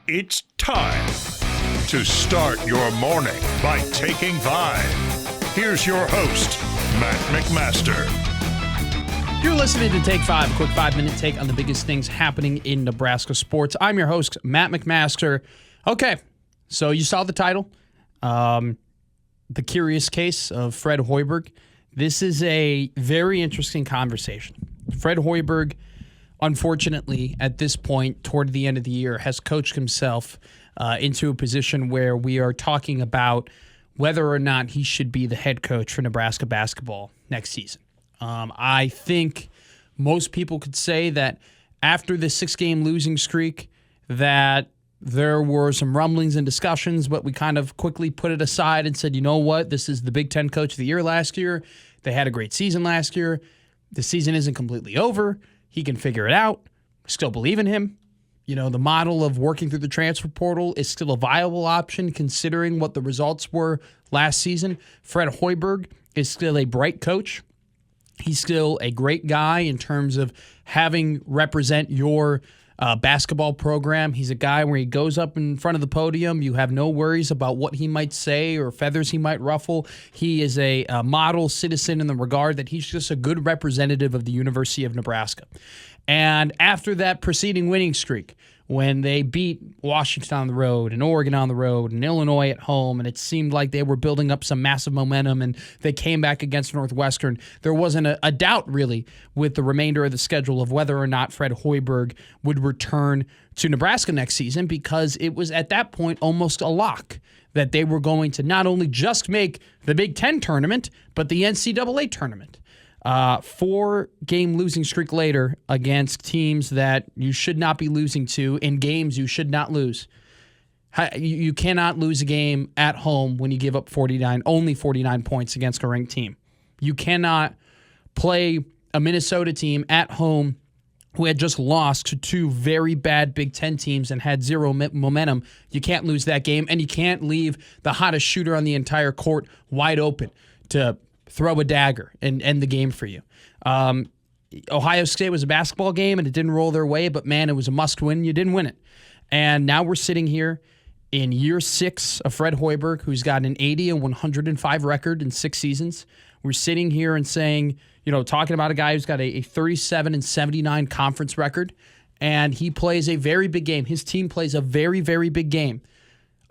It's time to start your morning by taking 5. Here's your host, Matt McMaster. You're listening to Take 5, a quick 5-minute take on the biggest things happening in Nebraska sports. I'm your host, Matt McMaster. Okay, so you saw the title, The Curious Case of Fred Hoiberg. This is a very interesting conversation. Fred Hoiberg, unfortunately, at this point, toward the end of the year, has coached himself into a position where we are talking about whether or not he should be the head coach for Nebraska basketball next season. I think most people could say that after the 6-game losing streak that there were some rumblings and discussions, but we kind of quickly put it aside and said, you know what, this is the Big Ten Coach of the Year last year. They had a great season last year. The season isn't completely over. He can figure it out. We still believe in him. You know, the model of working through the transfer portal is still a viable option considering what the results were last season. Fred Hoiberg is still a bright coach. He's still a great guy in terms of having represent your basketball program. He's a guy where he goes up in front of the podium. You have no worries about what he might say or feathers he might ruffle. He is a model citizen in the regard that he's just a good representative of the University of Nebraska. And after that preceding winning streak, when they beat Washington on the road and Oregon on the road and Illinois at home, and it seemed like they were building up some massive momentum, and they came back against Northwestern, there wasn't a doubt really with the remainder of the schedule of whether or not Fred Hoiberg would return to Nebraska next season, because it was at that point almost a lock that they were going to not only just make the Big Ten tournament, but the NCAA tournament. 4-game losing streak later against teams that you should not be losing to in games you should not lose. You cannot lose a game at home when you give up only 49 points against a ranked team. You cannot play a Minnesota team at home who had just lost to 2 very bad Big Ten teams and had zero momentum. You can't lose that game, and you can't leave the hottest shooter on the entire court wide open to throw a dagger and end the game for you. Ohio State was a basketball game, and it didn't roll their way, but man, it was a must-win. You didn't win it. And now we're sitting here in year 6 of Fred Hoiberg, who's got an 80 and 105 record in 6 seasons. We're sitting here and saying, talking about a guy who's got a 37 and 79 conference record, and he plays a very big game. His team plays a very, very big game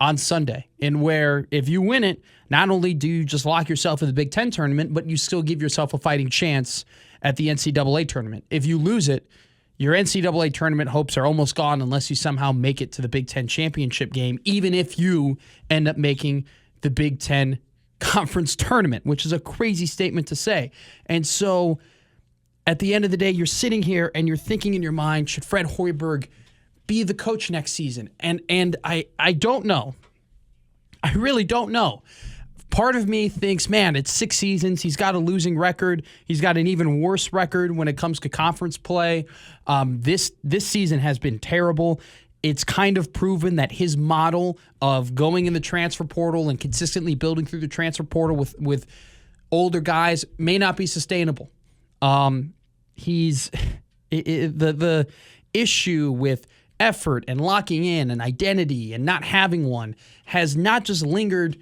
on Sunday, and where if you win it, not only do you just lock yourself in the Big Ten tournament, but you still give yourself a fighting chance at the NCAA tournament. If you lose it, your NCAA tournament hopes are almost gone unless you somehow make it to the Big Ten championship game, even if you end up making the Big Ten conference tournament, which is a crazy statement to say. And so at the end of the day, you're sitting here and you're thinking in your mind, should Fred Hoiberg be the coach next season? And I don't know. I really don't know. Part of me thinks, man, it's 6 seasons. He's got a losing record. He's got an even worse record when it comes to conference play. This season has been terrible. It's kind of proven that his model of going in the transfer portal and consistently building through the transfer portal with older guys may not be sustainable. The issue with effort and locking in and identity and not having one has not just lingered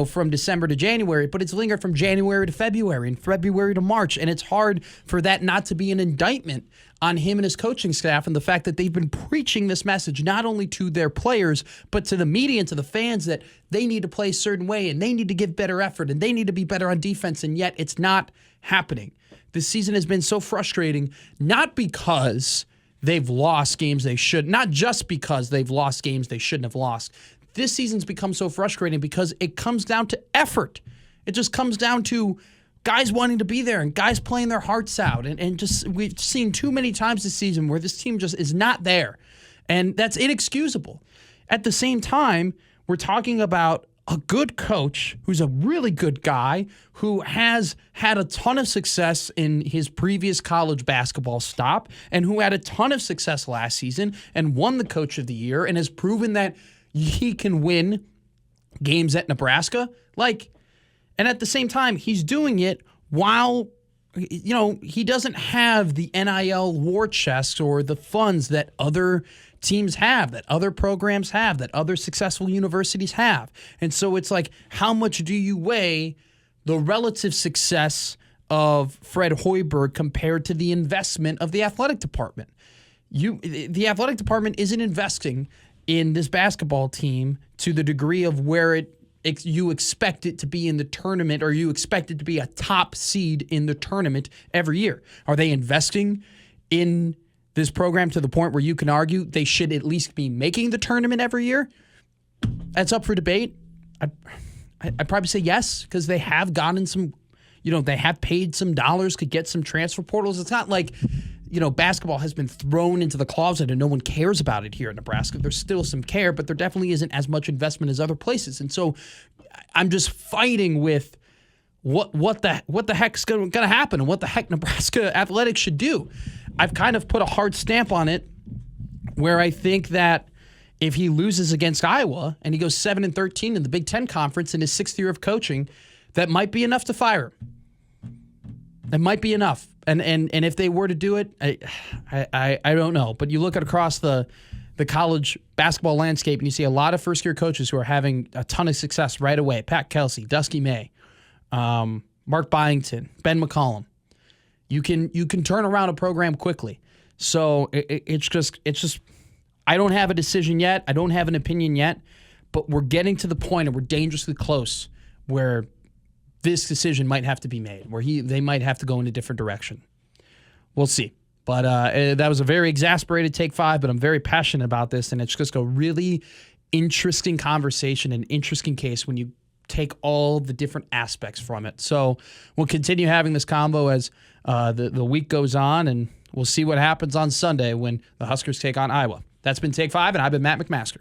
from December to January, but it's lingered from January to February and February to March. And it's hard for that not to be an indictment on him and his coaching staff and the fact that they've been preaching this message not only to their players, but to the media and to the fans that they need to play a certain way and they need to give better effort and they need to be better on defense. And yet it's not happening. This season has been so frustrating, not because they've lost games they should, not just because they've lost games they shouldn't have lost. This season's become so frustrating because it comes down to effort. It just comes down to guys wanting to be there and guys playing their hearts out. And just we've seen too many times this season where this team just is not there. And that's inexcusable. At the same time, we're talking about a good coach who's a really good guy who has had a ton of success in his previous college basketball stop and who had a ton of success last season and won the Coach of the Year and has proven that he can win games at Nebraska. And at the same time, he's doing it while, he doesn't have the NIL war chest or the funds that other teams have, that other programs have, that other successful universities have. And so it's like, how much do you weigh the relative success of Fred Hoiberg compared to the investment of the athletic department? The athletic department isn't investing in this basketball team to the degree of where you expect it to be in the tournament, or you expect it to be a top seed in the tournament every year. Are they investing in this program to the point where you can argue they should at least be making the tournament every year? That's up for debate. I'd probably say yes, because they have gotten some, they have paid some dollars to get some transfer portals. It's not like, basketball has been thrown into the closet and no one cares about it here in Nebraska. There's still some care, but there definitely isn't as much investment as other places. And so I'm just fighting with what the heck's going to happen and what the heck Nebraska athletics should do. I've kind of put a hard stamp on it where I think that if he loses against Iowa and he goes 7-13 in the Big Ten Conference in his 6th year of coaching, that might be enough to fire him. That might be enough. And if they were to do it, I don't know. But you look at across the college basketball landscape and you see a lot of first-year coaches who are having a ton of success right away. Pat Kelsey, Dusty May, Mark Byington, Ben McCollum. You can turn around a program quickly. So it's just I don't have a decision yet. I don't have an opinion yet. But we're getting to the point, and we're dangerously close, where this decision might have to be made, where they might have to go in a different direction. We'll see. But that was a very exasperated Take 5, but I'm very passionate about this, and it's just a really interesting conversation, an interesting case when you take all the different aspects from it. So we'll continue having this combo as the week goes on, and we'll see what happens on Sunday when the Huskers take on Iowa. That's been Take 5, and I've been Matt McMaster.